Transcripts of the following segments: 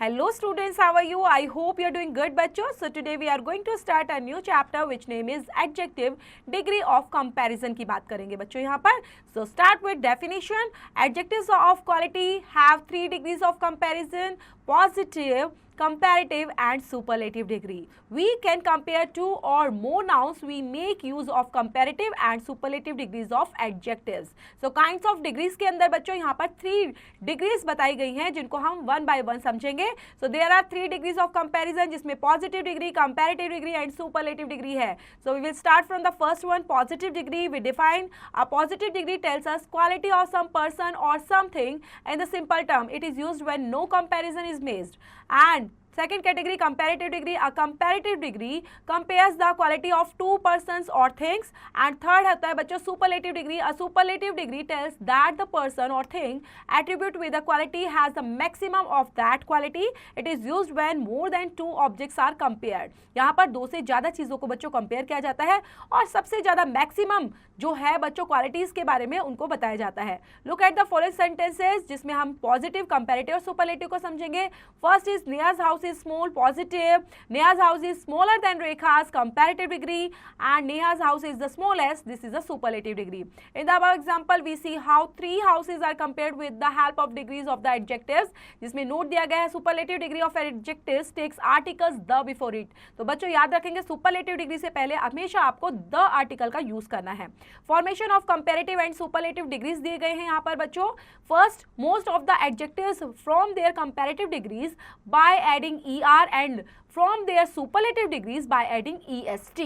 Hello students, how are you? I hope you are doing good बच्चों. So today we are going to start a new chapter which name is adjective degree of comparison की बात करेंगे बच्चों यहाँ पर. So start with definition. Adjectives of quality have 3 degrees of comparison: positive, comparative and superlative degree. We can compare 2 or more nouns. We make use of comparative and superlative degrees of adjectives. So kinds of degrees के अंदर बच्चों यहाँ पर 3 degrees बताई गई हैं जिनको हम one by one समझेंगे. So there are 3 degrees of comparison जिसमें positive degree, comparative degree and superlative degree है. So we will start from the first one, positive degree. We define a positive degree tells us quality of some person or something in the simple term. It is used when no comparison is made. And second category, comparative degree. A comparative degree compares the quality of 2 persons or things. And third होता है बच्चों superlative degree. A superlative degree tells that the person or thing attribute with the quality has the maximum of that quality. It is used when more than 2 objects are compared. यहाँ पर 2 से ज़्यादा चीज़ों को बच्चों कंपेयर किया जाता है और सबसे ज़्यादा मैक्सिमम जो है बच्चों क्वालिटीज़ के बारे में उनको बताया जाता है. Look at the following sentences जिसमें हम पॉजिटिव, कंपैरेटिव और सुपरलेटिव को समझेंगे. First is Neha's house is small, positive. Neha's house is smaller than Rekha's, comparative degree. And Neha's house is the smallest. This is a superlative degree. In the above example, we see how 3 houses are compared with the help of degrees of the adjectives. जिसमें note दिया गया है superlative degree of adjectives takes articles the before it. तो बच्चों याद रखेंगे superlative degree से पहले हमेशा आपको the article का यूज करना है. Formation of comparative and superlative degrees दिए गए हैं यहाँ पर बच्चों. First, most of the adjectives from their comparative degrees by adding er and from their superlative degrees by adding est.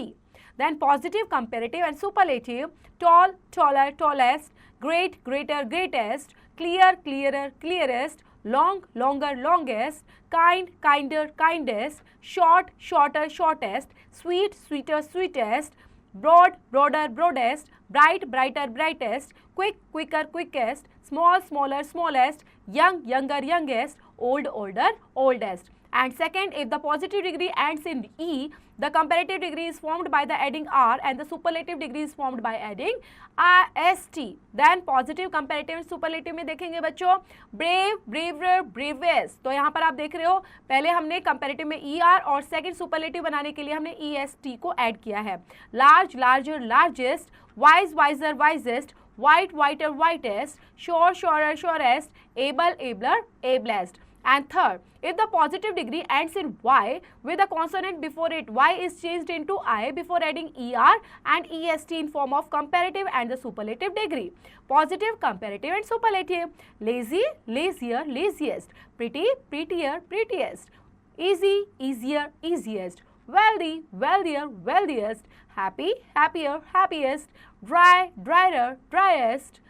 Then positive, comparative and superlative: tall, taller, tallest; great, greater, greatest; clear, clearer, clearest; long, longer, longest; kind, kinder, kindest; short, shorter, shortest; sweet, sweeter, sweetest; broad, broader, broadest; bright, brighter, brightest; quick, quicker, quickest; small, smaller, smallest; young, younger, youngest; old, older, oldest. And second, if the positive degree ends in E, the comparative degree is formed by the adding R and the superlative degree is formed by adding IST. Then positive, comparative and superlative में देखेंगे बच्चों brave, braver, bravest. तो यहाँ पर आप देख रहे हो पहले हमने comparative में ER और second superlative बनाने के लिए हमने EST को add किया है. Large, larger, largest; wise, wiser, wisest; white, whiter, whitest; sure, surer, surest; able, abler, ablest. And third, if the positive degree ends in Y with a consonant before it, Y is changed into I before adding ER and EST in form of comparative and the superlative degree. Positive, comparative and superlative: lazy, lazier, laziest; pretty, prettier, prettiest; easy, easier, easiest; wealthy, wealthier, wealthiest; happy, happier, happiest; dry, drier, driest;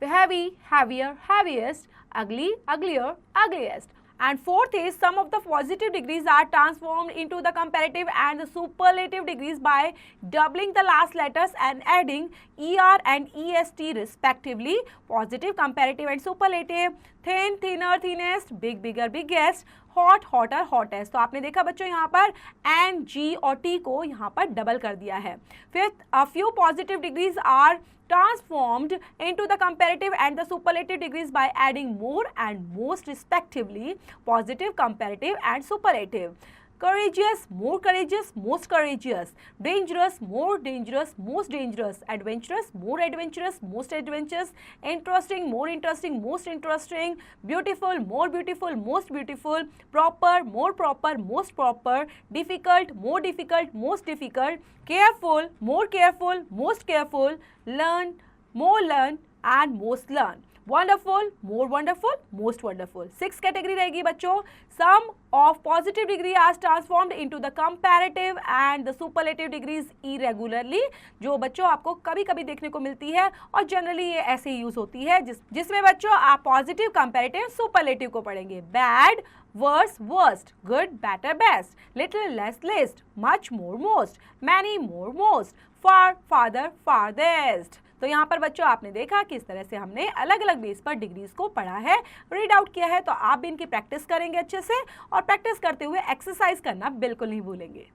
heavy, heavier, heaviest; ugly, uglier, ugliest. And fourth is some of the positive degrees are transformed into the comparative and the superlative degrees by doubling the last letters and adding ER and EST respectively. Positive, comparative and superlative: thin, thinner, thinnest; big, bigger, biggest; hot, hotter, hottest. तो आपने देखा बच्चों यहाँ पर N, G और T को यहाँ पर डबल कर दिया है. Fifth, a few positive degrees are transformed into the comparative and the superlative degrees by adding more and most respectively. Positive, comparative and superlative: courageous, more courageous, most courageous; dangerous, more dangerous, most dangerous; adventurous, more adventurous, most adventurous; interesting, more interesting, most interesting; beautiful, more beautiful, most beautiful; proper, more proper, most proper; difficult, more difficult, most difficult; careful, more careful, most careful; learn, more learn and most learn; wonderful, more wonderful, most wonderful. 6th category रहेगी बच्चों. Some of positive degree are transformed into the comparative and the superlative degrees irregularly. जो बच्चों आपको कभी कभी देखने को मिलती है और जनरली ये ऐसे ही यूज होती है जिसमें बच्चों आप पॉजिटिव, कंपैरेटिव, सुपरलेटिव को पढ़ेंगे. Bad, worse, worst; good, better, best; little, less, least; much, more, most; many, more, most; far, farther, farthest. तो यहाँ पर बच्चों आपने देखा कि इस तरह से हमने अलग अलग बेस पर डिग्रीज को पढ़ा है, रीड आउट किया है. तो आप भी इनकी प्रैक्टिस करेंगे अच्छे से और प्रैक्टिस करते हुए एक्सरसाइज करना बिल्कुल नहीं भूलेंगे.